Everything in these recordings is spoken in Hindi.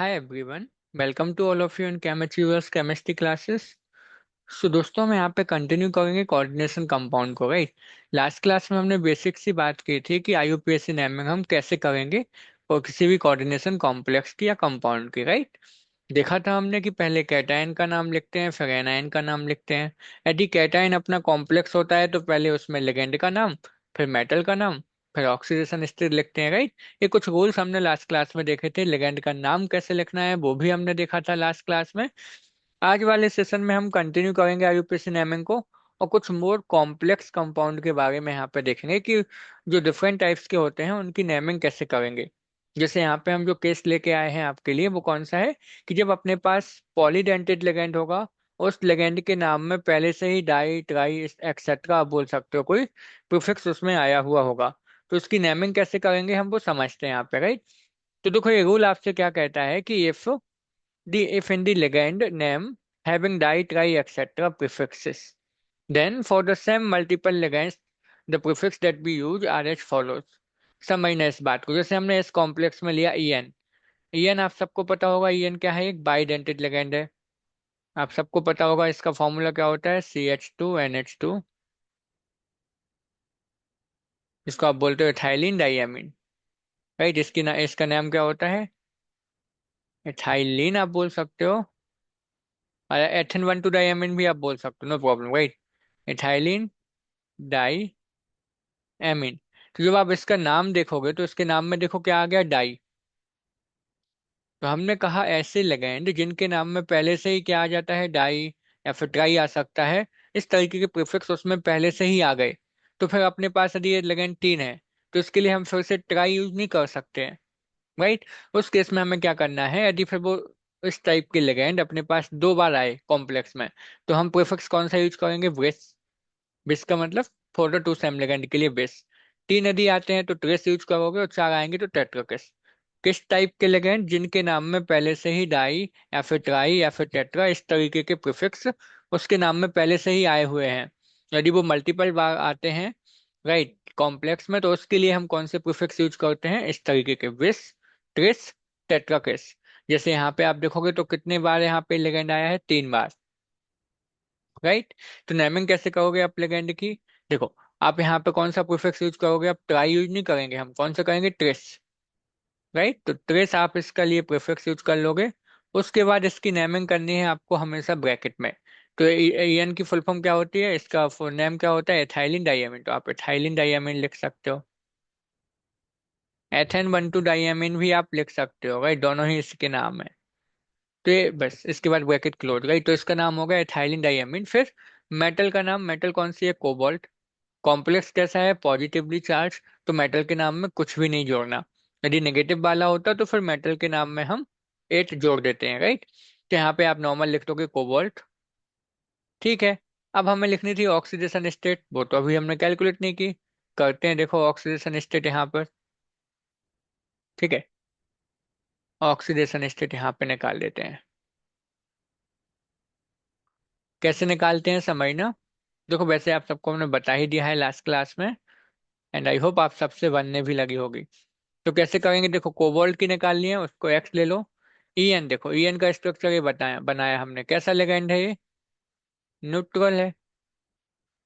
Hi everyone, welcome to all of you in Chemistry Viewers Chemistry classes. दोस्तों हम यहाँ पे कंटिन्यू करेंगे कोऑर्डिनेशन कंपाउंड को, राइट। लास्ट क्लास में हमने बेसिक सी बात की थी कि आईयूपीएसी नेमिंग हम कैसे करेंगे और किसी भी कोऑर्डिनेशन कॉम्प्लेक्स की या कंपाउंड की, राइट। देखा था हमने कि पहले कैटायन का नाम लिखते हैं फिर एनायन का नाम लिखते हैं। यदि कैटायन अपना कॉम्प्लेक्स होता है तो पहले उसमें लिगेंड का नाम, फिर मेटल का नाम, फिर ऑक्सीडेशन स्टेट लिखते हैं, राइट। ये कुछ रूल्स हमने लास्ट क्लास में देखे थे। लिगेंड का नाम कैसे लिखना है वो भी हमने देखा था लास्ट क्लास में। आज वाले सेशन में हम कंटिन्यू करेंगे आईयूपीएसी नेमिंग को और कुछ मोर कॉम्प्लेक्स कंपाउंड के बारे में यहाँ पे देखेंगे कि जो डिफरेंट टाइप्स के होते हैं उनकी नेमिंग कैसे करेंगे। जैसे यहाँ पे हम जो केस लेके आए हैं आपके लिए वो कौन सा है कि जब अपने पास पॉलीडेंटेड लिगेंड होगा, उस लिगेंड के नाम में पहले से ही डाई ट्राई एक्सेट्रा आप बोल सकते हो, कोई प्रीफिक्स उसमें आया हुआ होगा। तो उसकी नेमिंग कैसे करेंगे हम वो समझते हैं यहाँ पे, राइट। तो देखो ये रूल आपसे क्या कहता है कि if in the legend name having di, tri, etc. prefixes, then for the same multiple legends, the prefix that we use are as follows. समझना इस बात को। जैसे हमने इस कॉम्प्लेक्स में लिया ईएन। ईएन आप सबको पता होगा, ईएन क्या है, एक बाइडेंटेड लेगेंड है। आप सबको पता होगा इसका फॉर्मूला क्या होता है, CH2NH2। इसको आप बोलते हो इथाइलिन डाइएमीन, राइट। इसका नाम क्या होता है, इथाइलिन आप बोल सकते हो। और एथेन 1,2 डाइएमीन भी आप बोल सकते हो, no problem, right. Ethylene diamine. तो जब आप इसका नाम देखोगे तो इसके नाम में देखो क्या आ गया, डाई। तो हमने कहा ऐसे लिगेंड जिनके नाम में पहले से ही क्या आ जाता है, डाई या फिर ट्राई आ सकता है, इस तरीके के प्रीफिक्स उसमें पहले से ही आ गए। तो फिर अपने पास यदि ये लिगेंड 3 है तो इसके लिए हम फिर से ट्राई यूज नहीं कर सकते हैं, राइट। उस केस में हमें क्या करना है, यदि फिर वो इस टाइप के लिगेंड अपने पास 2 बार आए कॉम्प्लेक्स में, तो हम प्रीफिक्स कौन सा यूज करेंगे, ब्रिस। बिस का मतलब फोर टू सेम लेगेंड के लिए बिस। 3 यदि आते हैं तो ट्रेस यूज करोगे और 4 आएंगे तो टेट्राकिस। किस टाइप के लेगेंड, जिनके नाम में पहले से ही डाई या फिर ट्राई या फिर टेट्रा इस तरीके के प्रीफिक्स उसके नाम में पहले से ही आए हुए हैं। यदि वो मल्टीपल बार आते हैं, राइट, कॉम्प्लेक्स में, तो उसके लिए हम कौन से प्रीफिक्स यूज करते हैं, इस तरीके के बिस, ट्रिस, टेट्राकिस। जैसे यहाँ पे आप देखोगे तो कितने बार यहाँ पे लेगेंड आया है, 3 बार, राइट। तो नेमिंग कैसे करोगे आप लेगेंड की, देखो आप यहाँ पे कौन सा प्रीफिक्स यूज करोगे, आप ट्राई यूज नहीं करेंगे, हम कौन सा करेंगे, ट्रेस, राइट। तो ट्रेस आप इसका लिए प्रीफिक्स यूज कर लोगे। उसके बाद इसकी नेमिंग करनी है आपको हमेशा ब्रैकेट में। तो एन की फुल फॉर्म क्या होती है, इसका फुल नेम क्या होता है, एथाइलिन डाइएमिन। तो आप एथाइलिन डाइएमिन लिख सकते हो। एथेन 1,2 डाइएमिन भी आप लिख सकते हो, राइट, दोनों ही इसके नाम है। तो ये बस इसके बाद ब्रैकेट क्लोज, राइट। तो इसका नाम होगा एथाइलिन डाइएमिन। फिर मेटल का नाम, मेटल कौन सी है, कोबाल्ट। कॉम्प्लेक्स कैसा है, पॉजिटिवली चार्ज। तो मेटल के नाम में कुछ भी नहीं जोड़ना। यदि नेगेटिव वाला होता तो फिर मेटल के नाम में हम 8 जोड़ देते हैं, राइट। तो यहाँ पे आप नॉर्मल लिख दोगे कोबाल्ट, ठीक है। अब हमें लिखनी थी ऑक्सीडेशन स्टेट, वो तो अभी हमने कैलकुलेट नहीं की। करते हैं, देखो ऑक्सीडेशन स्टेट यहाँ पर, ठीक है। ऑक्सीडेशन स्टेट यहाँ पे निकाल लेते हैं। कैसे निकालते हैं समझना। देखो वैसे आप सबको हमने बता ही दिया है लास्ट क्लास में, एंड आई होप आप सबसे बनने भी लगी होगी। तो कैसे करेंगे, देखो कोबाल्ट की निकालनी है, उसको एक्स ले लो। ईएन, देखो ईएन का स्ट्रक्चर ये बताया बनाया हमने, कैसा लिगेंड है ये, न्यूट्रल है,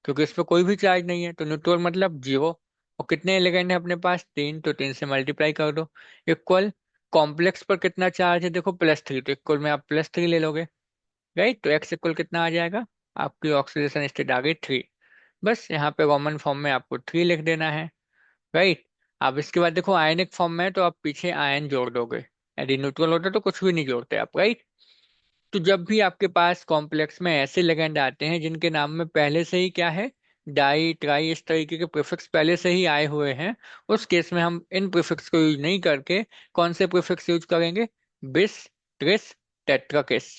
क्योंकि इस पर कोई भी चार्ज नहीं है, तो न्यूट्रल मतलब जीरो। और कितने लिगेंड है अपने पास, 3, तो 3 से मल्टीप्लाई कर दो। इक्वल, कॉम्प्लेक्स पर कितना चार्ज है, देखो +3, तो इक्वल में आप +3 ले लोगे, राइट। तो एक्स इक्वल कितना आ जाएगा, आपकी ऑक्सीडेशन स्टेट आ गई 3। बस यहाँ पे कॉमन फॉर्म में आपको 3 लिख देना है, राइट। अब इसके बाद देखो आयनिक फॉर्म में है तो आप पीछे आयन जोड़ दोगे। यदि न्यूट्रल होता तो कुछ भी नहीं जोड़ते आप, राइट। तो जब भी आपके पास कॉम्प्लेक्स में ऐसे लिगेंड आते हैं जिनके नाम में पहले से ही क्या है, डाई ट्राई इस तरीके के प्रीफिक्स पहले से ही आए हुए हैं, उस केस में हम इन प्रीफिक्स को यूज नहीं करके कौन से प्रीफिक्स यूज करेंगे, बिस, ट्रिस, टेट्राकिस।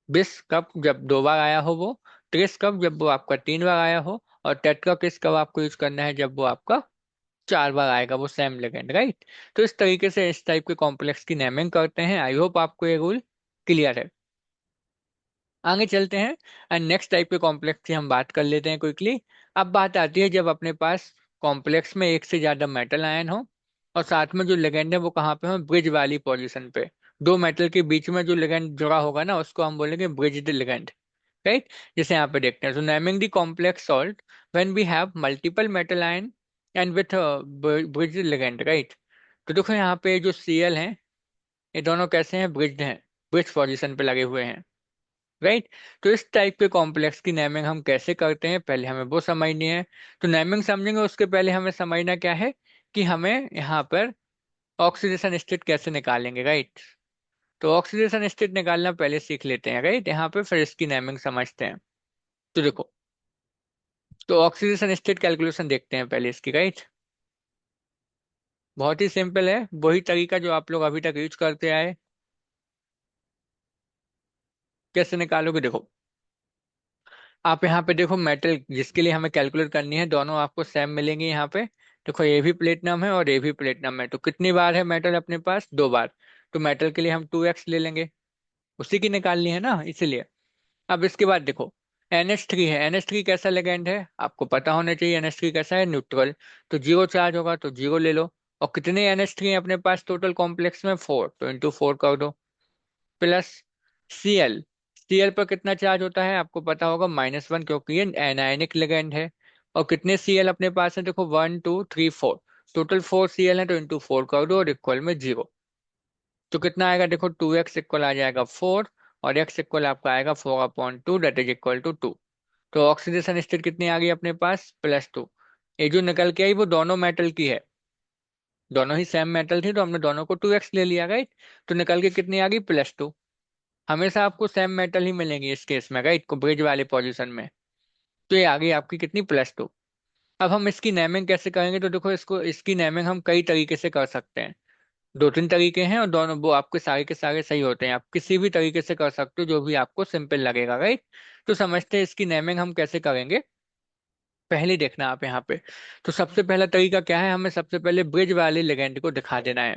बिस कब, जब 2 बार आया हो वो। ट्रिस कब, जब वो आपका 3 बार आया हो। और टेट्राकिस कब आपको यूज करना है, जब वो आपका 4 बार आएगा वो सेम लेगेंड, राइट। तो इस तरीके से इस टाइप के कॉम्प्लेक्स की नेमिंग करते हैं। आई होप आपको ये रूल क्लियर है। आगे चलते हैं एंड नेक्स्ट टाइप के कॉम्प्लेक्स की हम बात कर लेते हैं क्विकली। अब बात आती है जब अपने पास कॉम्प्लेक्स में एक से ज्यादा मेटल आयन हो और साथ में जो लेगेंड है वो कहाँ पे हो, ब्रिज वाली पोजीशन पे। दो मेटल के बीच में जो लिगेंड जुड़ा होगा ना उसको हम बोलेंगे ब्रिज्ड लिगेंड, राइट। जैसे यहाँ पे देखते हैं, so naming the complex salt when we have multiple metal ion and with bridged ligand, right। तो देखो यहाँ पे जो Cl हैं ये दोनों कैसे हैं, ब्रिज्ड हैं, ब्रिज पोजीशन पे लगे हुए हैं, राइट। तो इस टाइप के कॉम्प्लेक्स की नेमिंग हम कैसे करते हैं पहले हमें वो समझनी है। तो नेमिंग समझेंगे उसके पहले हमें समझना क्या है कि हमें यहाँ पर ऑक्सीडेशन स्टेट कैसे निकालेंगे, राइट। तो ऑक्सीडेशन स्टेट निकालना पहले सीख लेते हैं, राइट। यहाँ पे फिर इसकी नेमिंग समझते हैं। तो देखो, तो ऑक्सीडेशन स्टेट कैलकुलेशन देखते हैं पहले इसकी, राइट। बहुत ही सिंपल है, वही तरीका जो आप लोग अभी तक यूज करते आए। कैसे निकालोगे, देखो आप यहाँ पे देखो मेटल जिसके लिए हमें कैलकुलेट करनी है दोनों आपको सेम मिलेंगे यहाँ पे। देखो ये भी प्लेटिनम है और ये भी प्लेटिनम है, तो कितनी बार है मेटल अपने पास, दो बार। तो मेटल के लिए हम 2x ले लेंगे, उसी की निकालनी है ना, इसीलिए। अब इसके बाद देखो NH3 है, NH3 कैसा लेगेंड है आपको पता होना चाहिए, NH3 कैसा है, न्यूट्रल। तो जीरो चार्ज होगा तो जीरो ले लो। और कितने NH3 है अपने पास टोटल कॉम्प्लेक्स में, 4, तो इंटू 4 कर दो। प्लस Cl, Cl पर कितना चार्ज होता है आपको पता होगा, -1, क्योंकि ये एनायनिक लिगेंड है। और कितने Cl अपने पास है, देखो 1 2 3 4, टोटल 4 Cl है, तो इंटू 4 कर दो और इक्वल में 0। तो कितना आएगा, देखो 2x इक्वल आ जाएगा 4, और x इक्वल आपका आएगा 4/2, दैट इज इक्वल टू 2। तो ऑक्सीडेशन स्टेट कितनी आ गई अपने पास, +2। ये जो निकल के आई वो दोनों मेटल की है, दोनों ही सेम मेटल थी तो हमने दोनों को 2x ले लिया, राइट। तो निकल के कितनी आ गई, +2। हमेशा आपको सेम मेटल ही मिलेंगी इस केस में, राइट, को ब्रिज वाले पोजीशन में। तो ये आ गई आपकी कितनी, +2। अब हम इसकी नेमिंग कैसे करेंगे, तो देखो इसको, इसकी नेमिंग हम कई तरीके से कर सकते हैं। दो तीन तरीके हैं और दोनों वो आपके सारे के सारे सही होते हैं, आप किसी भी तरीके से कर सकते हो जो भी आपको सिंपल लगेगा, राइट। तो समझते हैं इसकी नेमिंग हम कैसे करेंगे। पहले देखना आप यहाँ पे, तो सबसे पहला तरीका क्या है, हमें सबसे पहले ब्रिज वाले लिगेंड को दिखा देना है।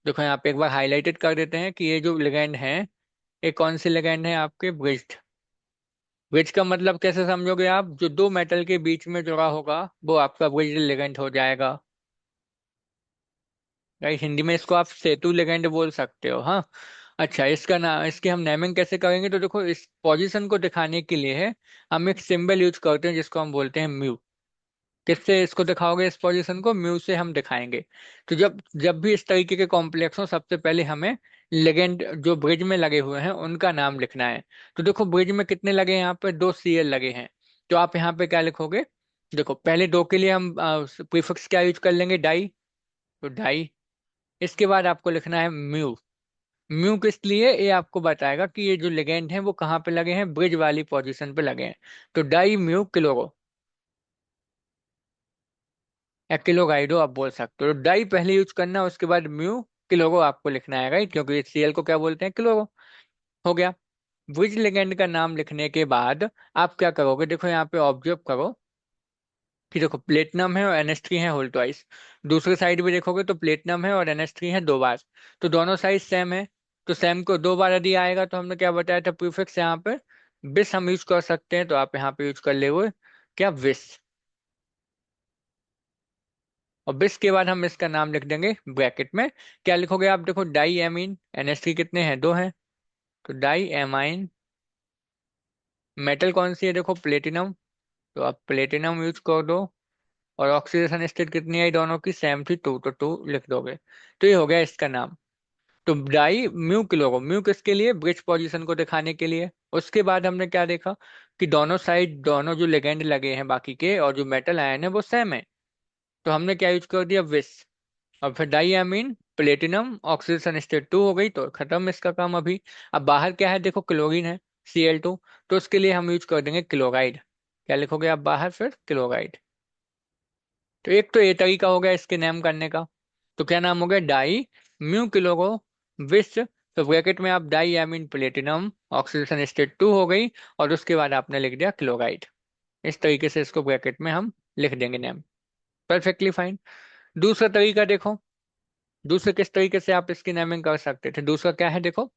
देखो यहाँ पे एक बार हाईलाइटेड कर देते हैं कि ये जो लिगेंड है ये कौन से लिगेंड है, आपके ब्रिज्ड। ब्रिज का मतलब कैसे समझोगे आप, जो दो मेटल के बीच में जुड़ा होगा वो आपका ब्रिज लिगेंड हो जाएगा, राइट। हिंदी में इसको आप सेतु लिगेंड बोल सकते हो, हाँ। अच्छा, इसका नाम, इसके हम नेमिंग कैसे करेंगे, तो देखो इस पोजीशन को दिखाने के लिए है हम एक सिंबल यूज करते हैं जिसको हम बोलते हैं म्यू। किससे इसको दिखाओगे, इस पोजीशन को म्यू से हम दिखाएंगे। तो जब जब भी इस तरीके के कॉम्प्लेक्स हो सबसे पहले हमें लेगेंड जो ब्रिज में लगे हुए हैं उनका नाम लिखना है। तो देखो ब्रिज में कितने लगे हैं, यहाँ पे 2 Cl लगे हैं। तो आप यहाँ पे क्या लिखोगे, देखो पहले दो के लिए हम प्रीफिक्स क्या यूज कर लेंगे, डाई। तो डाई। इसके बाद आपको लिखना है म्यू। म्यू किस लिए, ये आपको बताएगा कि ये जो लेगेंड है वो कहाँ पे लगे हैं, ब्रिज वाली पोजीशन पे लगे हैं। तो डाई म्यू क्लोरो, या क्लोराइडो आप बोल सकते हो। डाई पहले यूज करना, उसके बाद म्यू क्लोरो आपको लिखना है, राइट, क्योंकि Cl को क्या बोलते हैं, क्लोरो। हो गया। ब्रिज लेगेंड का नाम लिखने के बाद आप क्या करोगे, देखो यहाँ पे ऑब्जर्व करो कि देखो प्लेटिनम है और NH3 है होल ट्वाइस। दूसरे साइड भी देखोगे तो प्लेटिनम है और NH3 है दो बार। तो दोनों साइड सेम है। तो सेम को दो बार यदि आएगा तो हमने क्या बताया था प्रीफिक्स यहाँ पे, बिस हम यूज कर सकते हैं, तो आप यहाँ पे यूज कर ले हुए क्या, विस। और बिस के बाद हम इसका नाम लिख देंगे ब्रैकेट में। क्या लिखोगे आप, देखो डाई एमीन, NH3 कितने हैं, दो हैं। तो डाई एमाइन, मेटल कौन सी है, देखो प्लेटिनम। तो आप प्लेटिनम यूज कर दो। और ऑक्सीडेशन स्टेट कितनी आई दोनों की, सेम थी, 2, तो 2 लिख दोगे। तो ये हो गया इसका नाम। तो डाई म्यू क्लोरो, म्यू किसके लिए, ब्रिज पोजीशन को दिखाने के लिए। उसके बाद हमने क्या देखा कि दोनों साइड, दोनों जो लेगेंड लगे हैं बाकी के और जो मेटल आयन है वो सेम है। तो हमने क्या यूज कर दिया, विस। और फिर डाई अमीन प्लेटिनम, ऑक्सीडेशन स्टेट 2 हो गई, तो खत्म इसका काम अभी। अब बाहर क्या है, देखो क्लोरीन है, Cl2। तो उसके लिए हम यूज कर देंगे क्लोराइड। क्या लिखोगे आप बाहर, फिर क्लोराइड। तो एक तो ये तरीका हो गया इसके नेम करने का। तो क्या नाम हो गया, डाई म्यू क्लोरो विस। तो ब्रैकेट में आप diamine platinum, oxidation state 2 हो गई, और उसके बाद आपने लिख दिया क्लोराइड। इस तरीके से इसको ब्रैकेट में हम लिख देंगे नेम। Perfectly fine. दूसरा तरीका देखो, दूसरे किस तरीके से आप इसकी नेमिंग कर सकते थे, दूसरा क्या है, देखो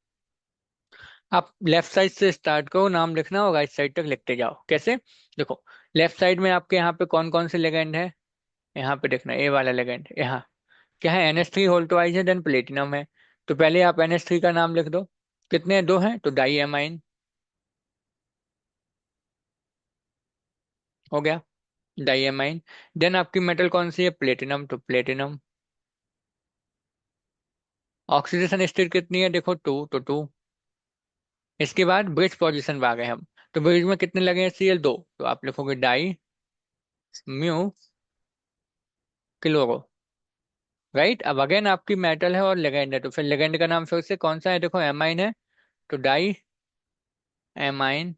आप लेफ्ट साइड से स्टार्ट करो नाम लिखना और राइट साइड तक लिखते जाओ। कैसे, देखो लेफ्ट साइड में आपके यहाँ पे कौन कौन से लेगेंड है, यहाँ पे देखना ए वाला लेगेंड, यहाँ क्या है, NH3 होल्टोइज है, देन प्लेटिनम है। तो पहले आप NH3 का नाम लिख दो। कितने, दो हैं तो डाई एमाइन हो गया, डाई एमाइन। देन आपकी मेटल कौन सी है, प्लेटिनम, तो प्लेटिनम। ऑक्सीडेशन स्टेट कितनी है, देखो टू, तो टू। इसके बाद ब्रिज पोजीशन पे आ गए हम। तो ब्रिज में कितने लगे हैं, Cl दो, तो आप लिखोगे डाई म्यू क्लोरो। राइट, अब अगेन आपकी मेटल है और लेगेंड है, तो फिर लेगेंड का नाम फिर से कौन सा है, देखो एमाइन है, तो डाई एमाइन।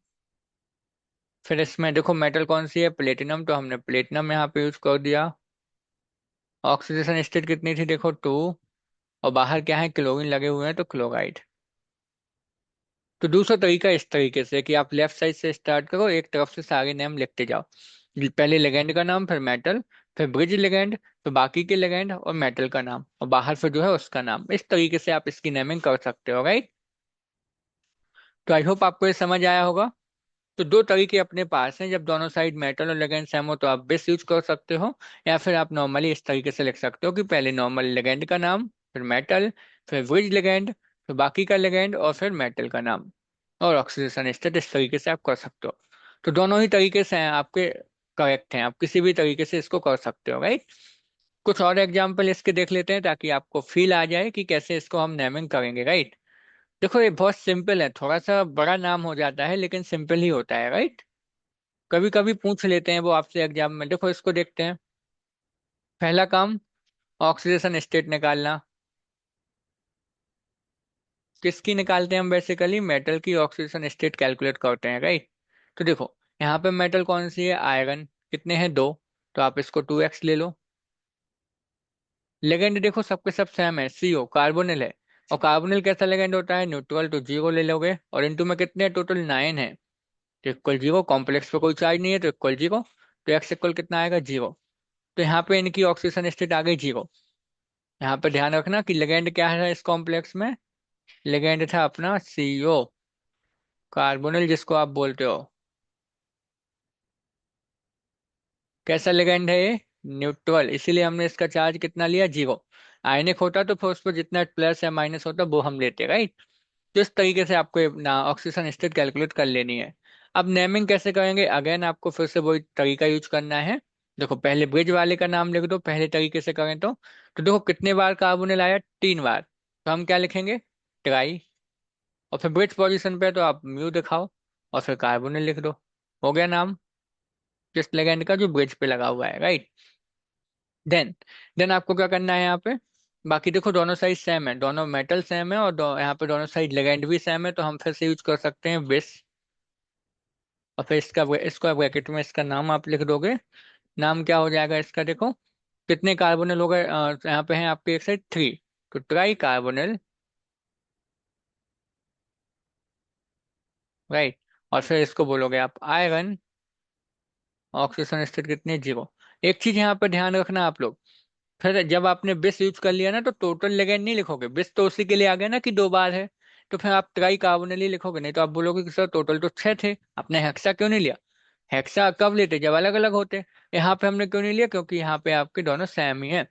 फिर इसमें देखो मेटल कौन सी है, प्लेटिनम, तो हमने प्लेटिनम यहाँ पे यूज कर दिया। ऑक्सीडेशन स्टेट कितनी थी, देखो टू, और बाहर क्या है, क्लोरीन लगे हुए हैं, तो क्लोराइड। तो दूसरा तरीका इस तरीके से कि आप लेफ्ट साइड से स्टार्ट करो, एक तरफ से सारे नेम लिखते जाओ। पहले लेगेंड का नाम, फिर मेटल, फिर ब्रिज लेगेंड, फिर बाकी के लेगेंड और मेटल का नाम, और बाहर फिर जो है उसका नाम। इस तरीके से आप इसकी नेमिंग कर सकते हो, राइट। तो आई होप आपको ये समझ आया होगा। तो दो तरीके अपने पास हैं, जब दोनों साइड मेटल और लेगेंड सेम हो तो आप बिस यूज कर सकते हो, या फिर आप नॉर्मली इस तरीके से लिख सकते हो कि पहले नॉर्मल लेगेंड का नाम, फिर मेटल, फिर ब्रिज लेगेंड, फिर बाकी का लेगेंड और फिर मेटल का नाम, और ऑक्सीडेशन स्टेट। इस तरीके से आप कर सकते हो। तो दोनों ही तरीके से हैं आपके, करेक्ट हैं, आप किसी भी तरीके से इसको कर सकते हो, राइट। कुछ और एग्जाम्पल इसके देख लेते हैं ताकि आपको फील आ जाए कि कैसे इसको हम नेमिंग करेंगे, राइट। देखो ये बहुत सिंपल है, थोड़ा सा बड़ा नाम हो जाता है लेकिन सिंपल ही होता है, राइट। कभी कभी पूछ लेते हैं वो आपसे एग्जाम में, देखो इसको देखते हैं। पहला काम, ऑक्सीडेशन स्टेट निकालना। किसकी निकालते हैं हम, बेसिकली मेटल की ऑक्सीडेशन स्टेट कैलकुलेट करते हैं, राइट। तो देखो यहाँ पे मेटल कौन सी है, आयरन, कितने हैं, दो, तो आप इसको 2x ले लो। लेगेंड देखो सबके सब सेम है, CO कार्बोनिल है, और कार्बोनिल कैसा लेगेंड होता है, न्यूट्रल, तो जीरो ले लोगे। और इनटू में कितने, टोटल 9 है, तो इक्वल जीरो, कॉम्प्लेक्स पे कोई चार्ज नहीं है तो इक्वल जीरो, तो x इक्वल कितना आएगा, जीरो। तो यहाँ पे इनकी ऑक्सीजन स्टेट आ गई जीरो। यहाँ पे ध्यान रखना कि लेगेंड क्या है इस कॉम्प्लेक्स में, लेगेंड था अपना CO कार्बोनिल, जिसको आप बोलते हो। कैसा लेगेंड है ये, न्यूट्रल, इसीलिए हमने इसका चार्ज कितना लिया, जीरो। आयनिक होता तो फिर उस पर जितना प्लस या माइनस होता वो हम लेते, राइट। तो इस तरीके से आपको ये ना ऑक्सीजन स्टेट कैलकुलेट कर लेनी है। अब नेमिंग कैसे करेंगे, अगेन आपको फिर से वही तरीका यूज करना है। देखो पहले ब्रिज वाले का नाम लिख दो, पहले तरीके से करें तो देखो कितने बार कार्बोनिल आया, 3 बार, तो हम क्या लिखेंगे, ट्राई। और फिर ब्रिज पोजीशन पे है तो आप म्यू दिखाओ, और फिर कार्बोनिल लिख दो। हो गया नाम जिस लेगेंड का जो ब्रिज पे लगा हुआ है, राइट। देन देन आपको क्या करना है यहाँ पे, बाकी देखो दोनों साइड सेम है, दोनों मेटल सेम है, और यहाँ पे दोनों साइड लेगेंड भी सेम है, तो हम फिर से यूज कर सकते हैं बिस। और फिर इसका ब्रैकेट में इसका नाम आप लिख दोगे। नाम क्या हो जाएगा इसका, देखो कितने कार्बोनिल हो गए, यहाँ पे हैं आपके एक साइड 3, तो ट्राई कार्बोनिल, राइट। और फिर इसको बोलोगे आप आयरन, ऑक्सीजन स्टेट कितनी, जीरो। एक चीज यहाँ पे ध्यान रखना आप लोग, फिर जब आपने बिस यूज कर लिया ना तो टोटल लेगेंड नहीं लिखोगे, बिस तो उसी के लिए आ गया ना कि 2 बार है। तो फिर आप ट्राई कार्बोनिल ही लिखोगे, नहीं तो आप बोलोगे कि सर टोटल तो 6 थे, आपने हेक्सा क्यों नहीं लिया। हेक्सा कब लेते, जब अलग अलग होते। यहाँ पे हमने क्यों नहीं लिया, क्योंकि यहाँ पे आपके दोनों सेम ही है,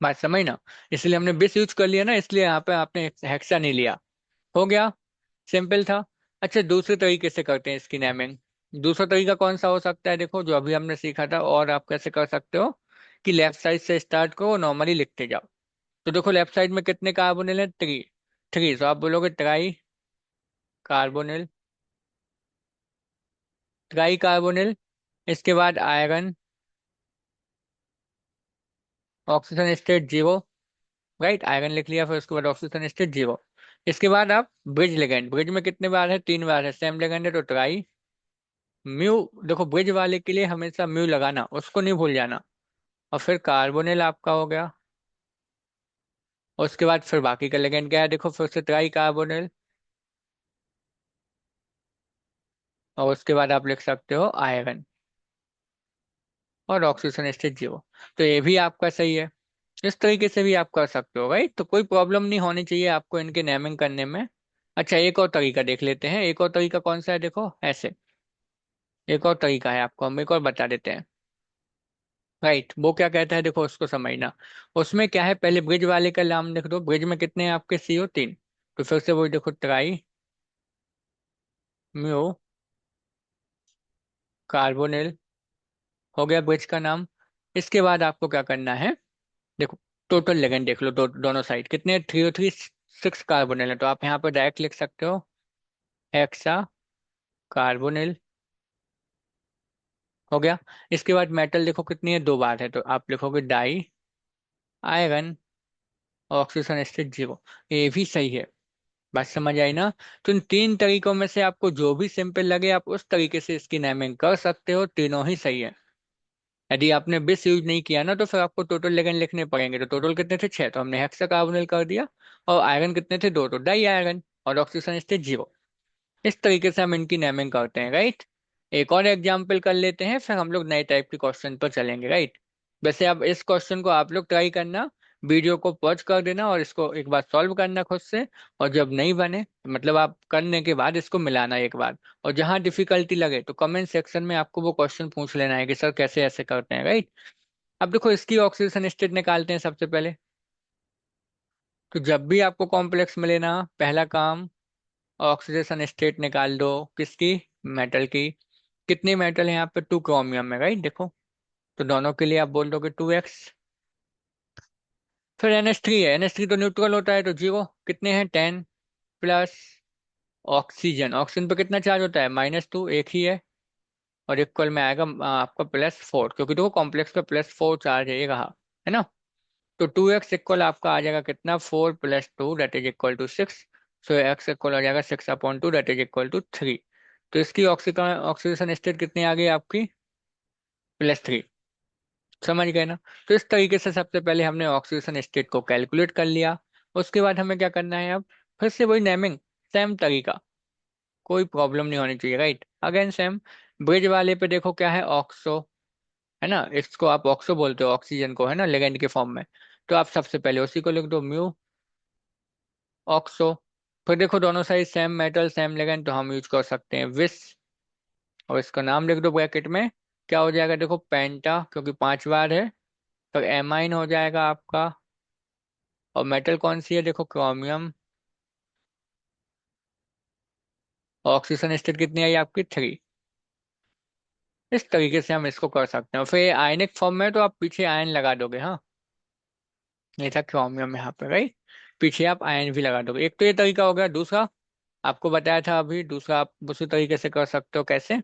बात समझ ना। इसलिए हमने बिस यूज कर लिया ना, इसलिए यहाँ पे आपने हेक्सा नहीं लिया। हो गया, सिंपल था। अच्छा दूसरे तरीके से करते हैं इसकी नेमिंग। दूसरा तरीका कौन सा हो सकता है, देखो जो अभी हमने सीखा था, और आप कैसे कर सकते हो कि लेफ्ट साइड से स्टार्ट करो, नॉर्मली लिखते जाओ। तो देखो लेफ्ट साइड में कितने कार्बोनिल है, 3, 3, तो आप बोलोगे ट्राई कार्बोनिल, ट्राई कार्बोनिल। इसके बाद iron, oxygen state zero, right, iron लिख लिया, फिर उसके बाद ऑक्सीजन स्टेट जीरो। इसके बाद आप ब्रिज लेगेंड, ब्रिज में कितने बार है, 3 बार है, सेम लेगेंड है तो ट्राई म्यू। देखो ब्रिज वाले के लिए हमेशा म्यू लगाना, उसको नहीं भूल जाना। और फिर कार्बोनिल आपका हो गया। और उसके बाद फिर बाकी का लेगेंड क्या है, देखो फिर से ट्राई कार्बोनिल, और उसके बाद आप लिख सकते हो आयरन, और ऑक्सीजन स्टेट जीरो। तो ये भी आपका सही है। इस तरीके से भी आप कर सकते हो, राइट। तो कोई प्रॉब्लम नहीं होनी चाहिए आपको इनके नेमिंग करने में। अच्छा एक और तरीका देख लेते हैं, एक और तरीका कौन सा है, देखो ऐसे। एक और तरीका है, आपको हम एक और बता देते हैं। राइट, वो क्या कहता है देखो उसको समझना। उसमें क्या है, पहले ब्रिज वाले का नाम लिख दो। ब्रिज में कितने हैं आपके, CO 3। तो फिर से वही देखो, ट्राई म्यू कार्बोनिल, हो गया ब्रिज का नाम। इसके बाद आपको क्या करना है, देखो टोटल लेगन देख लो, दोनों साइड कितने, 3 और 3 6 कार्बोनिल है, तो आप यहाँ पर डायरेक्ट लिख सकते हो हेक्सा कार्बोनिल, हो गया। इसके बाद मेटल देखो कितनी है, 2 बार है, तो आप लिखोगे डाई आयरन, ऑक्सीजन स्टेट 0। ये भी सही है, बात समझ आई ना। तो इन 3 तरीकों में से आपको जो भी सिंपल लगे आप उस तरीके से इसकी नेमिंग कर सकते हो, तीनों ही सही है। यदि आपने बिस यूज नहीं किया ना तो फिर आपको टोटल लेगन लिखने पड़ेंगे। तो टोटल कितने थे, 6, तो हमने हेक्सा कार्बोनिल कर दिया। और आयरन कितने थे, 2, तो डाई आयरन। और ऑक्सीजन स्टेट 0। इस तरीके से हम इनकी नेमिंग करते हैं, राइट। एक और एग्जाम्पल कर लेते हैं, फिर हम लोग नए टाइप के क्वेश्चन पर चलेंगे, राइट। वैसे अब इस क्वेश्चन को आप लोग ट्राई करना, वीडियो को पॉज कर देना और इसको एक बार सॉल्व करना खुद से। और जब नहीं बने मतलब आप करने के बाद इसको मिलाना एक बार। और जहां डिफिकल्टी लगे तो कमेंट सेक्शन में आपको वो क्वेश्चन पूछ लेना है कि सर कैसे ऐसे करते हैं, राइट। अब देखो इसकी ऑक्सीजन स्टेट निकालते हैं सबसे पहले। तो जब भी आपको कॉम्प्लेक्स मिले ना, पहला काम ऑक्सीडेशन स्टेट निकाल दो। किसकी, मेटल की। कितने मेटल हैं यहाँ पे, 2 क्रोमियम है, राइट, देखो। तो दोनों के लिए आप बोल दोगे 2x। फिर NH3 है, NH3 तो न्यूट्रल होता है तो 0। कितने हैं, 10 प्लस ऑक्सीजन। ऑक्सीजन पे कितना चार्ज होता है, -2, एक ही है। और इक्वल में आएगा आपका +4, क्योंकि देखो कॉम्प्लेक्स का +4 चार्ज है, ये रहा, है ना। तो 2x इक्वल आपका आ जाएगा कितना, 4 + 2 that is equal to 6। So x equal हो जाएगा 6/2 दैट इज इक्वल टू 3। तो इसकी ऑक्सीडेशन स्टेट कितनी आ गई आपकी, +3। समझ गए ना। तो इस तरीके से सबसे पहले हमने ऑक्सीडेशन स्टेट को कैलकुलेट कर लिया। उसके बाद हमें क्या करना है अब, फिर से वही नेमिंग, सेम तरीका, कोई प्रॉब्लम नहीं होनी चाहिए, राइट। अगेन सेम, ब्रिज वाले पे देखो क्या है, ऑक्सो, है ना। इसको आप ऑक्सो बोलते हो ऑक्सीजन को, है ना, लेगेंड के फॉर्म में। तो आप सबसे पहले उसी को लिख दो, म्यू ऑक्सो। फिर देखो दोनों side same metal same ligand, तो हम यूज कर सकते हैं विस। और इसका नाम लिख दो ब्रैकेट में। क्या हो जाएगा देखो, पेंटा, क्योंकि 5 बार है। तो एमाइन हो जाएगा आपका। और मेटल कौन सी है, देखो क्रोमियम। ऑक्सीजन स्टेट कितनी आई आपकी, 3। इस तरीके से हम इसको कर सकते हैं। फिर आयनिक फॉर्म में तो आप पीछे आयन लगा दोगे, हाँ। ये था क्रोमियम यहाँ पे, राइट। पीछे आप आयन भी लगा दोगे। एक तो ये तरीका हो गया। दूसरा आपको बताया था अभी, दूसरा आप उसी तरीके से कर सकते हो। कैसे,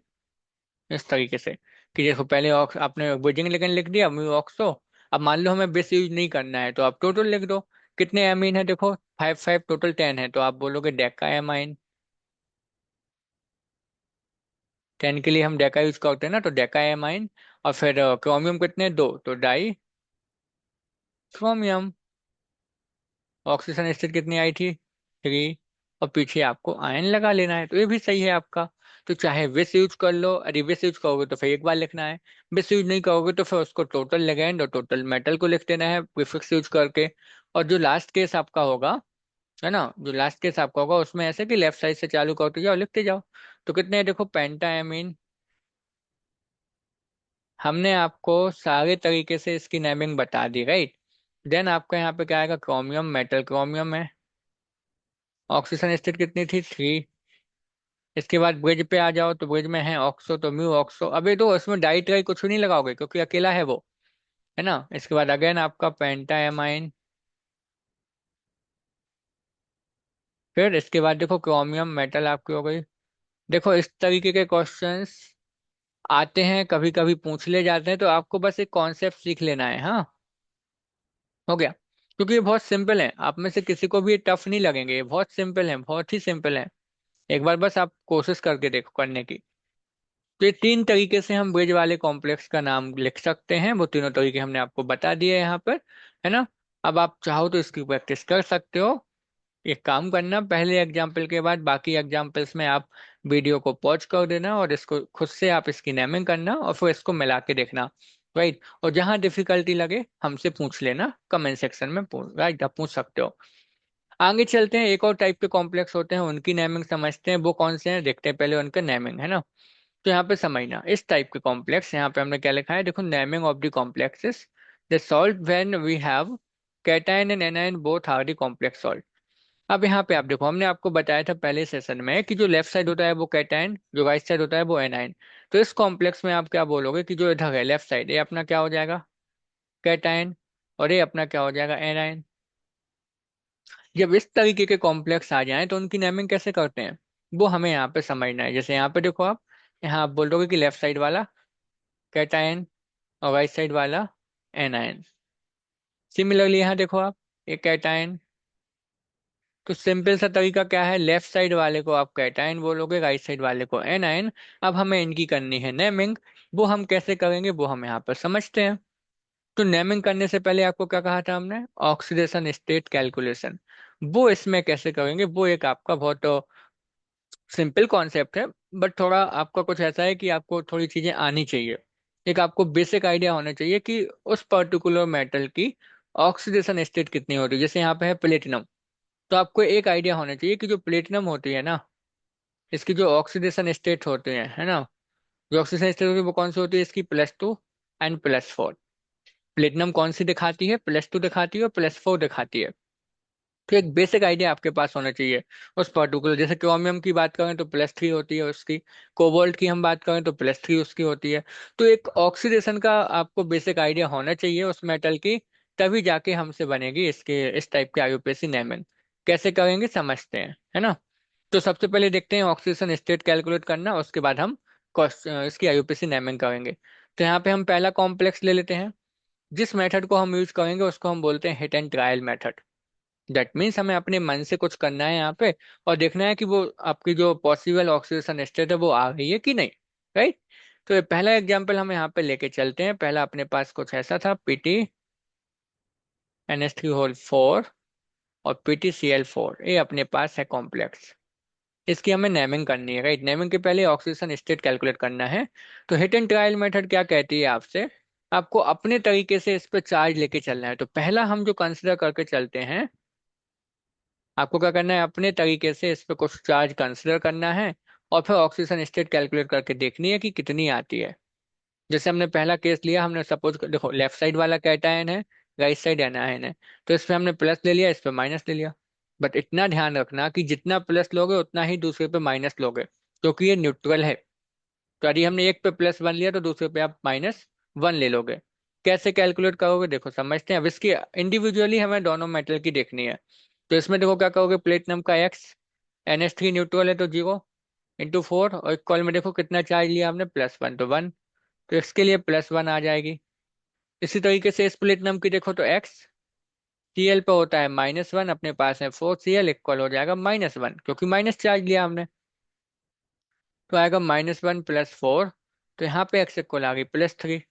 इस तरीके से कि देखो पहले आपने ब्रिजिंग लेकिन लिख दिया म्यू ऑक्सो। अब मान लो हमें बेस यूज नहीं करना है तो आप टोटल लिख दो। कितने एमीन है देखो, 5 5, टोटल 10 है, तो आप बोलोगे डेका एमाइन। 10 के लिए हम डेका यूज करते हैं ना, तो डेका एमाइन। और फिर क्रोमियम कितने, 2, तो डाई क्रोमियम। ऑक्सीजन स्टेट कितनी आई थी, 3। और पीछे आपको आयन लगा लेना है, तो ये भी सही है आपका। तो चाहे विस यूज कर लो, अरे विस यूज करोगे तो फिर एक बार लिखना है। विस यूज नहीं करोगे तो फिर उसको टोटल लेगेंड और टोटल मेटल को लिख देना है प्रीफिक्स यूज करके। और जो लास्ट केस आपका होगा, है ना, जो लास्ट केस आपका होगा उसमें ऐसे कि लेफ्ट साइड से चालू करते जाओ लिखते जाओ। तो कितने हैं देखो, पेंटाएमीन। हमने आपको सारे तरीके से इसकी नेमिंग बता दी, राइट। देन आपका यहाँ पे क्या आएगा, क्रोमियम, मेटल क्रोमियम है। ऑक्सीजन स्टेट कितनी थी, 3। इसके बाद ब्रिज पे आ जाओ, तो ब्रिज में है ऑक्सो, तो म्यू ऑक्सो। अबे तो इसमें डाई ट्राई कुछ भी नहीं लगाओगे क्योंकि अकेला है वो, है ना। इसके बाद अगेन आपका पेंटा एमाइन। फिर इसके बाद देखो क्रोमियम मेटल आपकी हो गई। देखो इस तरीके के क्वेश्चंस आते हैं, कभी कभी पूछ ले जाते हैं, तो आपको बस एक कॉन्सेप्ट सीख लेना है, हाँ। हो गया। क्योंकि ये बहुत सिंपल है, आप में से किसी को भी ये टफ नहीं लगेंगे, ये बहुत सिंपल है, बहुत ही सिंपल है। एक बार बस आप कोशिश करके देखो करने की। तो ये 3 तरीके से हम ब्रिज वाले कॉम्प्लेक्स का नाम लिख सकते हैं, वो तीनों तरीके हमने आपको बता दिए यहाँ पर, है ना। अब आप चाहो तो इसकी प्रैक्टिस कर सकते हो। एक काम करना, पहले एग्जाम्पल के बाद बाकी एग्जाम्पल्स में आप वीडियो को पॉज कर देना और इसको खुद से आप इसकी नेमिंग करना और फिर इसको मिला के देखना, राइट। और जहां डिफिकल्टी लगे हमसे पूछ लेना कमेंट सेक्शन में, राइट, आप पूछ सकते हो। आगे चलते हैं, एक और टाइप के कॉम्प्लेक्स होते हैं उनकी नेमिंग समझते हैं। वो कौन से हैं देखते हैं पहले उनका नेमिंग, है ना। तो यहाँ पे समझना इस टाइप के कॉम्प्लेक्स, यहाँ पे हमने क्या लिखा है, देखो, naming of the complexes the salt when we have cation and anion both are the complex salt. अब यहाँ पे आप देखो, हमने आपको बताया था पहले सेशन में कि जो लेफ्ट साइड होता है वो कैटायन, जो राइट साइड होता है वो एनायन। तो इस कॉम्प्लेक्स में आप क्या बोलोगे कि जो इधर है लेफ्ट साइड, ये अपना क्या हो जाएगा, कैटायन, और ये अपना क्या हो जाएगा, एनायन। जब इस तरीके के कॉम्प्लेक्स आ जाएं तो उनकी नेमिंग कैसे करते हैं, वो हमें यहाँ पे समझना है। जैसे यहाँ पे देखो आप, यहाँ आप बोल दोगे कि लेफ्ट साइड वाला कैटायन और राइट साइड वाला एनायन। सिमिलरली यहाँ देखो आप, एक कैटायन। तो सिंपल सा तरीका क्या है, लेफ्ट साइड वाले को आप कैटायन बोलोगे, राइट साइड वाले को एनायन। अब हमें इनकी करनी है नेमिंग। वो हम कैसे करेंगे वो हम यहाँ पर समझते हैं। तो नेमिंग करने से पहले आपको क्या कहा था हमने, ऑक्सीडेशन स्टेट कैलकुलेशन। वो इसमें कैसे करेंगे, वो एक आपका बहुत सिंपल कॉन्सेप्ट है। बट थोड़ा आपका कुछ ऐसा है कि आपको थोड़ी चीजें आनी चाहिए। एक आपको बेसिक आइडिया होना चाहिए कि उस पर्टिकुलर मेटल की ऑक्सीडेशन स्टेट कितनी होती है। जैसे यहाँ पे है प्लेटिनम, तो आपको एक आइडिया होना चाहिए कि जो प्लेटिनम होती है ना, इसकी जो ऑक्सीडेशन स्टेट होते हैं, है ना, जो ऑक्सीडेशन स्टेट होती है वो कौन सी होती है, इसकी +2 एंड +4। प्लेटिनम कौन सी दिखाती है, +2 दिखाती है और +4 दिखाती है। तो एक बेसिक आइडिया आपके पास होना चाहिए उस पर्टिकुलर। जैसे क्रोमियम की बात करें तो +3 होती है उसकी, कोबाल्ट की हम बात करें तो +3 उसकी होती है। तो एक ऑक्सीडेशन का आपको बेसिक आइडिया होना चाहिए उस मेटल की, तभी जाके हमसे बनेगी इसके इस टाइप के आईयूपीएसी नेमिंग। कैसे करेंगे समझते हैं, है ना। तो सबसे पहले देखते हैं ऑक्सीडेशन स्टेट कैलकुलेट करना, उसके बाद हम इसकी आईयूपीएसी नेमिंग करेंगे। तो यहाँ पे हम पहला कॉम्प्लेक्स ले लेते हैं। जिस मेथड को हम यूज करेंगे उसको हम बोलते हैं hit and trial method. That means हमें अपने मन से कुछ करना है यहाँ पे, और देखना है कि वो आपकी जो पॉसिबल ऑक्सीडेशन स्टेट है वो आ गई है कि नहीं। राइट। तो ये पहला एग्जांपल हम यहाँ पे लेके चलते हैं। पहला अपने पास कुछ ऐसा था, PtNH3 होल 4 और PtCl4, ये अपने पास है कॉम्प्लेक्स। इसकी हमें नेमिंग करनी है। राइट, नेमिंग के पहले ऑक्सीडेशन स्टेट कैलकुलेट करना है। तो हिट एंड ट्रायल मेथड क्या कहती है आपसे, आपको अपने तरीके से इस पर चार्ज लेके चलना है। तो पहला हम जो कंसिडर करके चलते हैं, आपको क्या करना है, अपने तरीके से इस पे कुछ चार्ज कंसिडर करना है, और फिर ऑक्सीजन स्टेट कैलकुलेट करके देखनी है कि कितनी आती है। जैसे हमने पहला केस लिया, हमने सपोज देखो लेफ्ट साइड वाला कैटायन है, राइट साइड एनायन है। तो इस पे हमने प्लस ले लिया, इस पे माइनस ले लिया। बट इतना ध्यान रखना कि जितना प्लस लोगे उतना ही दूसरे पे माइनस लोगे, क्योंकि ये न्यूट्रल है। तो यदि हमने एक पे +1 लिया तो दूसरे पे आप -1 ले लोगे। कैसे कैलकुलेट करोगे देखो समझते हैं। अब इसकी इंडिविजुअली हमें दोनों मेटल की देखनी है। तो इसमें देखो क्या कहोगे, प्लेटिनम का X, NH3 न्यूट्रल है तो 0 × 4, और एक कॉल में देखो कितना चार्ज लिया हमने, +1 तो 1। तो इसके लिए +1 आ जाएगी। इसी तरीके से इस प्लेटिनम की देखो तो X Cl पे होता है -1, अपने पास है 4Cl, इक्वल हो जाएगा -1, क्योंकि माइनस चार्ज लिया हमने। तो आएगा -1 + 4। तो यहाँ पे X इक्वल आ गई +3।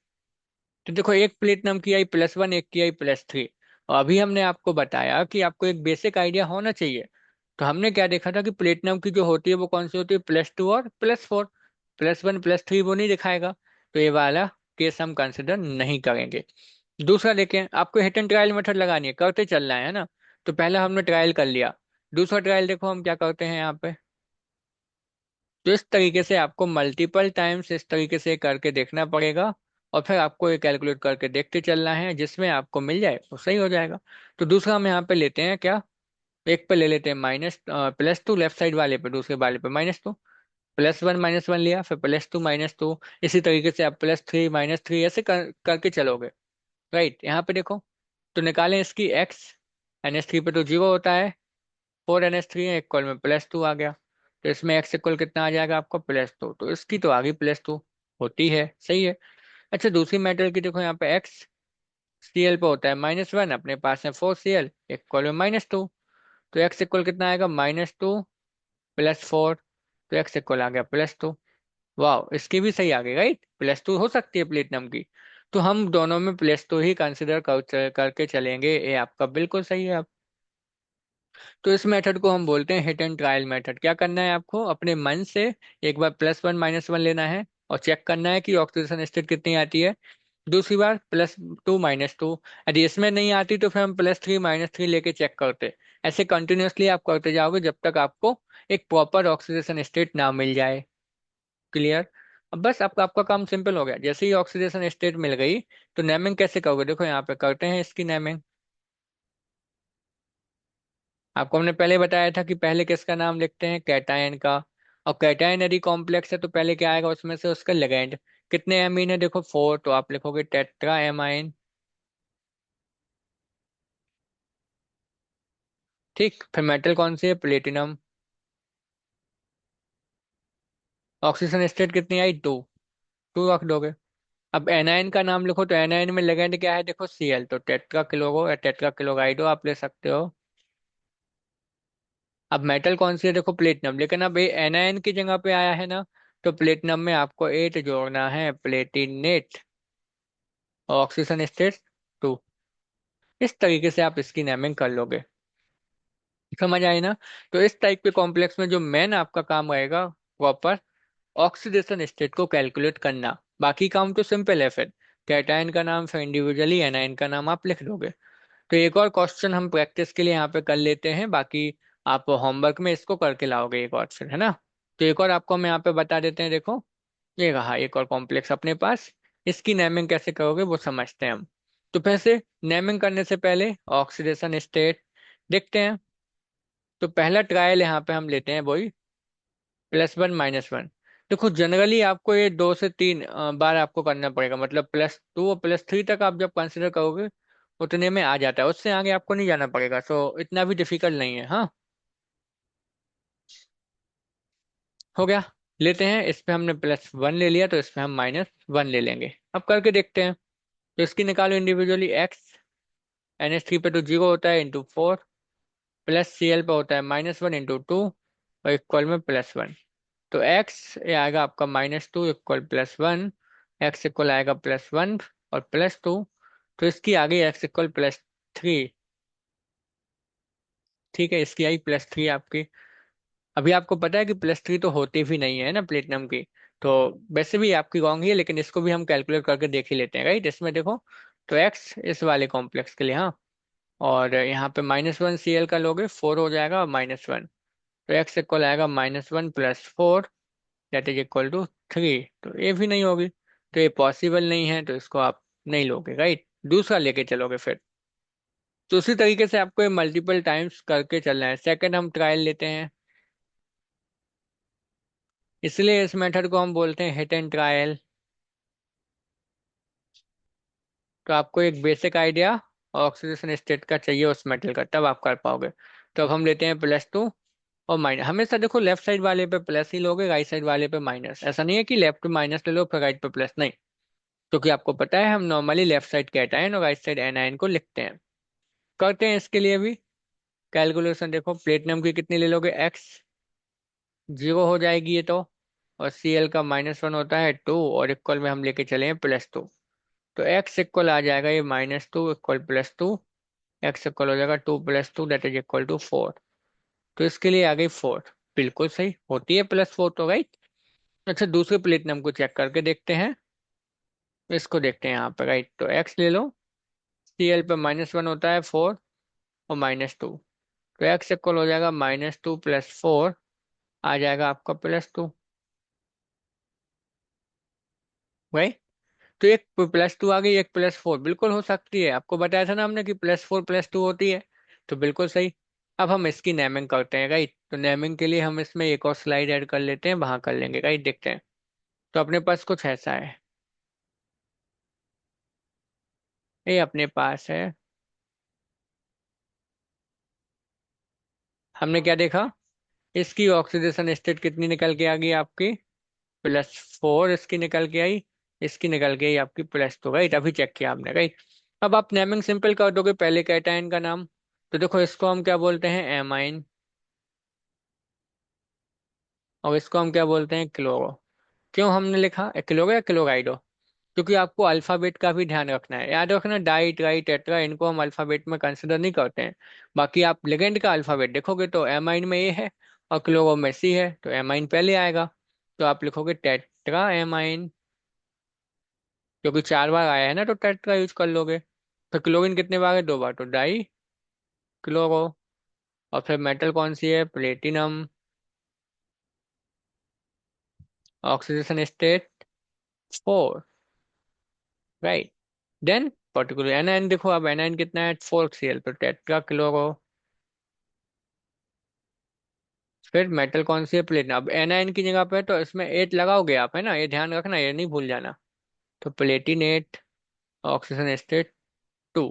तो देखो एक प्लेटिनम की आई +1, एक की आई +3। और अभी हमने आपको बताया कि आपको एक बेसिक आइडिया होना चाहिए। तो हमने क्या देखा था कि प्लेटिनम की जो होती है वो कौन सी होती है, +2 और +4। +1 +3 वो नहीं दिखाएगा। तो ये वाला केस हम कंसिडर नहीं करेंगे। दूसरा देखें, आपको हिट एंड ट्रायल मेथड लगानी है, करते चलना है ना। तो पहला हमने ट्रायल कर लिया। दूसरा ट्रायल देखो हम क्या करते हैं यहाँ पे। तो इस तरीके से आपको मल्टीपल टाइम्स इस तरीके से करके देखना पड़ेगा, और फिर आपको ये कैलकुलेट करके देखते चलना है, जिसमें आपको मिल जाए वो सही हो जाएगा। तो दूसरा हम यहाँ पे लेते हैं क्या, एक पे ले लेते हैं +2, लेफ्ट साइड वाले पे, दूसरे वाले पे -2। +1 -1 लिया, फिर +2 -2। इसी तरीके से आप +3 -3 ऐसे करके चलोगे। राइट, यहाँ पे देखो। तो निकालें इसकी X, NH3 पे तो 0 होता है, 4 NH3 है, इक्वल में +2 आ गया। तो इसमें X इक्वल कितना आ जाएगा आपको, +2। तो इसकी तो आ गई +2, होती है, सही है। अच्छा, दूसरी मेटल की देखो, यहाँ पे X Cl पे होता है -1, अपने पास है 4Cl, इक्वल में -2। तो X इक्वल कितना आएगा, -2 + 4। तो X इक्वल आ गया +2। वाह, इसकी भी सही आ गई। राइट, +2 हो सकती है प्लेटिनम की। तो हम दोनों में +2 ही कंसिडर करके चलेंगे, ये आपका बिल्कुल सही है। तो इस मेथड को हम बोलते हैं हिट एंड ट्रायल मेथड। क्या करना है आपको, अपने मन से एक बार +1 -1 लेना है और चेक करना है कि ऑक्सीडेशन स्टेट कितनी आती है। दूसरी बार +2 -2। यदि इसमें नहीं आती तो फिर हम +3 -3 लेके चेक करते। ऐसे कंटिन्यूअसली आप करते जाओगे जब तक आपको एक प्रॉपर ऑक्सीडेशन स्टेट ना मिल जाए। क्लियर। अब बस आपका आपका काम सिंपल हो गया। जैसे ही ऑक्सीडेशन स्टेट मिल गई तो नेमिंग कैसे करोगे, देखो यहाँ पे करते हैं इसकी नेमिंग। आपको हमने पहले बताया था कि पहले किसका नाम लिखते हैं, कैटायन का। और कैटायन यदि कॉम्प्लेक्स है तो पहले क्या आएगा उसमें से, उसका लिगेंड। कितने एमीन है, देखो 4, तो आप लिखोगे टेट्रा एमाइन। ठीक, फिर मेटल कौन सी है, प्लेटिनम। ऑक्सीजन स्टेट कितनी आई, 2। 2 रख दोगे। अब एनायन का नाम लिखो, तो एनायन में लेगेंड क्या है, देखो Cl, तो टेट्रा क्लोरो या टेट्रा क्लोराइडो आप ले सकते हो। अब मेटल कौन सी है, देखो प्लेटिनम, लेकिन अब ये एनायन की जगह पे आया है ना, तो प्लेटिनम में आपको 8 जोड़ना है, प्लेटिनेट। और ऑक्सीजन स्टेट 2। इस तरीके से आप इसकी नेमिंग कर लोगे। समझ आए ना। तो इस टाइप के कॉम्प्लेक्स में जो मेन आपका काम रहेगा, प्रॉपर ऑक्सीडेशन स्टेट को कैलकुलेट करना। बाकी काम तो सिंपल है फिर। कैटायन का नाम, फिर इंडिविजुअली एनायन का नाम आप लिख दोगे। तो एक और क्वेश्चन हम प्रैक्टिस के लिए यहाँ पे कर लेते हैं, बाकी आप होमवर्क में इसको करके लाओगे एक और फिर, है ना। तो एक और आपको हम यहाँ पे बता देते हैं, देखो ये रहा एक और कॉम्प्लेक्स अपने पास। इसकी नेमिंग कैसे करोगे वो समझते हैं हम। तो फिर से नेमिंग करने से पहले ऑक्सीडेशन स्टेट देखते हैं। तो पहला ट्रायल यहाँ पे हम लेते हैं वही, +1 -1। देखो जनरली आपको ये 2 से 3 बार आपको करना पड़ेगा, मतलब +2 और +3 तक आप जब कंसिडर करोगे उतने में आ जाता है, उससे आगे आपको नहीं जाना पड़ेगा। सो इतना भी डिफिकल्ट नहीं है, हाँ। हो गया। लेते हैं, इस पे हमने +1 ले लिया, तो इस पे हम -1 ले लेंगे। अब करके देखते हैं। तो इसकी निकालो इंडिविजुअली, एक्स। NH3 पे तो 0 होता है, ×4। +Cl पे होता है -1 × 2, और इक्वल में +1। तो एक्स ये आएगा आपका -2 इक्वल +1। एक्स इक्वल आएगा +1 और +2। तो इसकी आ गई एक्स इक्वल +3। ठीक है, इसकी आई +3 आपकी। अभी आपको पता है कि +3 तो होती भी नहीं है ना प्लेटिनम की। तो वैसे भी आपकी रॉन्ग ही है, लेकिन इसको भी हम कैलकुलेट करके देख ही लेते हैं, राइट। इसमें देखो, तो एक्स इस वाले कॉम्प्लेक्स के लिए, हाँ। और यहाँ पे -1 Cl का लोगे, 4 हो जाएगा, और -1। तो एक्स इक्वल आएगा -1 +4, दैट इज इक्वल टू 3। तो ये भी नहीं होगी, तो ये पॉसिबल नहीं है, तो इसको आप नहीं लोगे, राइट। दूसरा लेके चलोगे फिर। तो उसी तरीके से आपको ये मल्टीपल टाइम्स करके चलना है। सेकंड हम ट्रायल लेते हैं, इसलिए इस मेथड को हम बोलते हैं हिट एंड ट्रायल। तो आपको एक बेसिक आइडिया ऑक्सीडेशन स्टेट का चाहिए उस मेटल का, तब आप कर पाओगे। तो अब हम लेते हैं +2 और माइनस। हमेशा देखो लेफ्ट साइड वाले पे प्लस ही लोगे, राइट साइड वाले पे माइनस। ऐसा नहीं है कि लेफ्ट पे माइनस ले लो फिर राइट पे प्लस, नहीं। क्योंकि आपको पता है हम नॉर्मली लेफ्ट साइड कैटायन और राइट साइड एनायन को लिखते हैं। करते हैं इसके लिए भी कैलकुलेशन। देखो प्लेटिनम की कितनी ले लोगे, एक्स। 0 हो जाएगी ये तो। और Cl का -1 होता है 2, और इक्वल में हम लेके चले हैं +2। तो एक्स इक्वल आ जाएगा ये -2 इक्वल +2। एक्स इक्वल हो जाएगा 2 + 2, दैट इज इक्वल टू 4। तो इसके लिए आ गई 4। बिल्कुल सही होती है +4 तो, राइट। अच्छा, दूसरे प्लेटिनम को चेक करके देखते हैं। इसको देखते हैं यहाँ पे, राइट। तो एक्स ले लो, Cl पे -1 होता है 4, और -2। तो एक्स इक्वल हो जाएगा -2 +4, आ जाएगा आपका +2, राइट। तो एक +2 आ गई, एक +4 बिल्कुल हो सकती है। आपको बताया था ना हमने कि +4 +2 होती है। तो बिल्कुल सही। अब हम इसकी नेमिंग करते हैं, राइट। तो नेमिंग के लिए हम इसमें एक और स्लाइड ऐड कर लेते हैं, वहां कर लेंगे, राइट। देखते हैं। तो अपने पास कुछ ऐसा है, ये अपने पास है। हमने क्या देखा, इसकी ऑक्सीडेशन स्टेट कितनी निकल के आ गई आपकी, +4 इसकी निकल के आई। इसकी निकल के आई आपकी +2, राइट। अभी चेक किया आपने, राइट। अब आप नेमिंग सिंपल कर दोगे, पहले कैटायन का नाम। तो देखो इसको हम क्या बोलते हैं, एमाइन। और इसको हम क्या बोलते हैं, क्लोरो। क्यों हमने लिखा क्लोरो या क्लोराइडो, क्योंकि आपको अल्फाबेट का भी ध्यान रखना है। याद रखना, डाई ट्राई टेट्रा इनको हम अल्फाबेट में कंसिडर नहीं करते हैं। बाकी आप लिगेंड का अल्फाबेट देखोगे तो एमाइन में ए है, और क्लोरो में सी है, तो एमाइन पहले आएगा। तो आप लिखोगे टेट्रा एमाइन, क्योंकि 4 बार आया है ना, तो टेट्रा यूज कर लोगे। फिर क्लोरीन कितने बार है, 2 बार, तो डाई क्लोरो। और फिर मेटल कौन सी है, platinum. Oxidation state four, right. Then particular anion देखो, अब एनाइन कितना है, 4 Cl, तो टेट्रा क्लोरो। फिर मेटल कौन सी है, प्लेटिनम। अब एनाइन की जगह पे तो इसमें एट लगाओगे आप, है ना, ये ध्यान रखना, ये नहीं भूल जाना। तो प्लेटिनेट, ऑक्सीजन स्टेट 2।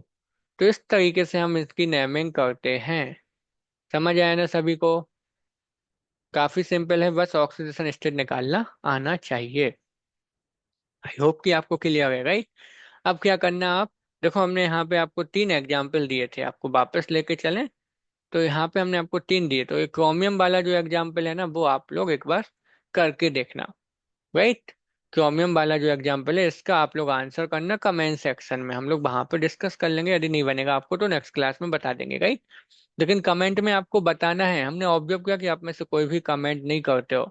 तो इस तरीके से हम इसकी नेमिंग करते हैं। समझ आया ना सभी को? काफी सिंपल है, बस ऑक्सीडेशन स्टेट निकालना आना चाहिए। आई होप कि आपको क्लियर है, राइट। अब क्या करना आप, देखो हमने यहाँ पे आपको 3 एग्जाम्पल दिए थे, आपको वापस लेके चलें। तो यहाँ पे हमने आपको 3 दिए, तो एक क्रोमियम वाला जो एग्जाम्पल है ना, वो आप लोग एक बार करके देखना, राइट। क्रोमियम वाला जो एग्जाम्पल है, इसका आप लोग आंसर करना कमेंट सेक्शन में, हम लोग वहां पे डिस्कस कर लेंगे। यदि नहीं बनेगा आपको तो नेक्स्ट क्लास में बता देंगे, राइट। लेकिन कमेंट में आपको बताना है। हमने ऑब्जर्व किया कि आप में से कोई भी कमेंट नहीं करते हो।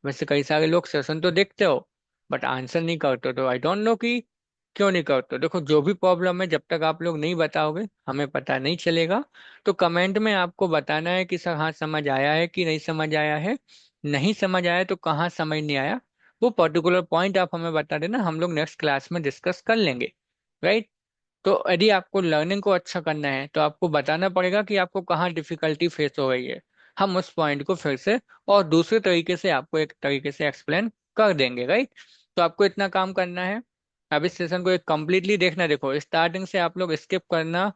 वैसे कई सारे लोग सेशन तो देखते हो बट आंसर नहीं करते हो, तो आई डोंट नो कि क्यों नहीं करते हो। देखो जो भी प्रॉब्लम है, जब तक आप लोग नहीं बताओगे हमें पता नहीं चलेगा। तो कमेंट में आपको बताना है कि सर हाँ समझ आया है कि नहीं समझ आया है। नहीं समझ आया तो कहाँ समझ नहीं आया, वो पर्टिकुलर पॉइंट आप हमें बता देना, हम लोग नेक्स्ट क्लास में डिस्कस कर लेंगे, राइट। तो यदि आपको लर्निंग को अच्छा करना है तो आपको बताना पड़ेगा कि आपको कहाँ डिफिकल्टी फेस हो रही है। हम उस पॉइंट को फिर से और दूसरे तरीके से आपको एक तरीके से एक्सप्लेन कर देंगे, राइट। तो आपको इतना काम करना है। अब इस सेशन को एक कंप्लीटली देखना। देखो स्टार्टिंग से आप लोग स्किप करना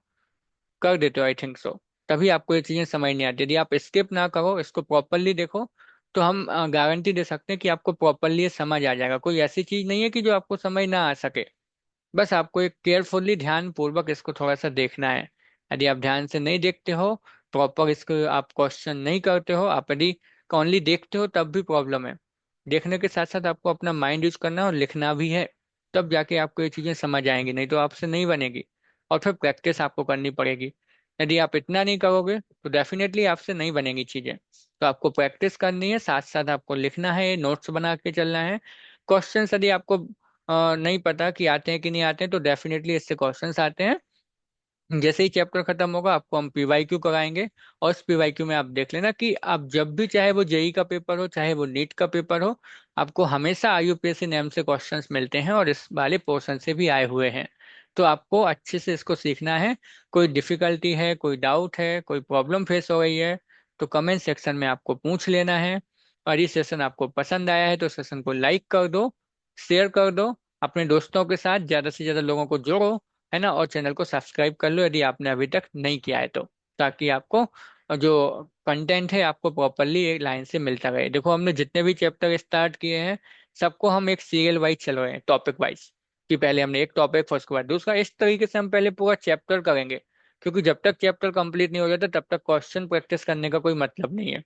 कर देते हो, आई थिंक सो। तभी आपको ये चीजें समझ नहीं आती। यदि आप स्किप ना करो, इसको प्रॉपरली देखो, तो हम गारंटी दे सकते हैं कि आपको प्रॉपरली ये समझ आ जाएगा। कोई ऐसी चीज नहीं है कि जो आपको समझ ना आ सके। बस आपको एक केयरफुली ध्यान पूर्वक इसको थोड़ा सा देखना है। यदि आप ध्यान से नहीं देखते हो, प्रॉपर इसको आप क्वेश्चन नहीं करते हो, आप यदि ओनली देखते हो तब भी प्रॉब्लम है। देखने के साथ साथ आपको अपना माइंड यूज करना है और लिखना भी है। तब जाके आपको ये चीजें समझ आएंगी, नहीं तो आपसे नहीं बनेगी। और फिर प्रैक्टिस आपको करनी पड़ेगी। यदि आप इतना नहीं करोगे तो डेफिनेटली आपसे नहीं बनेगी चीजें। तो आपको प्रैक्टिस करनी है, साथ साथ आपको लिखना है, नोट्स बना के चलना है। क्वेश्चंस यदि आपको नहीं पता कि आते हैं कि नहीं आते हैं, तो डेफिनेटली इससे क्वेश्चंस आते हैं। जैसे ही चैप्टर खत्म होगा आपको हम पीवाईक्यू कराएंगे। और इस पीवाईक्यू में आप देख लेना कि आप जब भी, चाहे वो जेई का पेपर हो चाहे वो नीट का पेपर हो, आपको हमेशा आईयूपीएससी नेम से क्वेश्चंस मिलते हैं और इस वाले पोर्शन से भी आए हुए हैं। तो आपको अच्छे से इसको सीखना है। कोई डिफिकल्टी है, कोई डाउट है, कोई प्रॉब्लम फेस हो रही है, तो कमेंट सेक्शन में आपको पूछ लेना है। और ये सेशन आपको पसंद आया है तो सेशन को लाइक कर दो, शेयर कर दो, अपने दोस्तों के साथ ज्यादा से ज्यादा लोगों को जोड़ो, है ना। और चैनल को सब्सक्राइब कर लो यदि आपने अभी तक नहीं किया है तो, ताकि आपको जो कंटेंट है आपको प्रॉपरली एक लाइन से मिलता रहे। देखो हमने जितने भी चैप्टर स्टार्ट किए हैं, सबको हम एक सीरियल वाइज चल रहे हैं, टॉपिक वाइज। कि पहले हमने एक टॉपिक, फिर उसके बाद दूसरा, इस तरीके से हम पहले पूरा चैप्टर करेंगे। क्योंकि जब तक चैप्टर कंप्लीट नहीं हो जाता तब तक क्वेश्चन प्रैक्टिस करने का कोई मतलब नहीं है।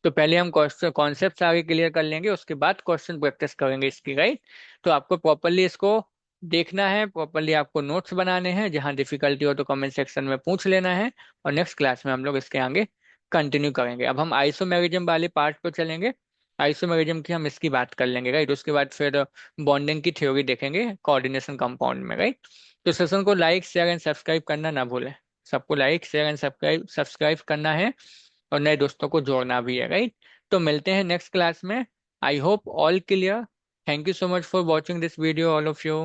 तो पहले हम क्वेश्चन कॉन्सेप्ट आगे क्लियर कर लेंगे, उसके बाद क्वेश्चन प्रैक्टिस करेंगे इसकी, राइट। तो आपको प्रॉपरली इसको देखना है, प्रॉपरली आपको नोट्स बनाने हैं, जहां डिफिकल्टी हो तो कमेंट सेक्शन में पूछ लेना है। और नेक्स्ट क्लास में हम लोग इसके आगे कंटिन्यू करेंगे। अब हम आइसोमेरिज्म वाले पार्ट पर चलेंगे। आइसोमेरिज्म की हम इसकी बात कर लेंगे, राइट। उसके बाद फिर बॉन्डिंग की थ्योरी देखेंगे कोऑर्डिनेशन कंपाउंड में, राइट। तो सेशन को लाइक शेयर एंड सब्सक्राइब करना ना भूलें। सबको like share and subscribe subscribe करना है, और नए दोस्तों को जोड़ना भी है, राइट। तो मिलते हैं नेक्स्ट क्लास में। I hope all clear. Thank you so much for watching this video all of you.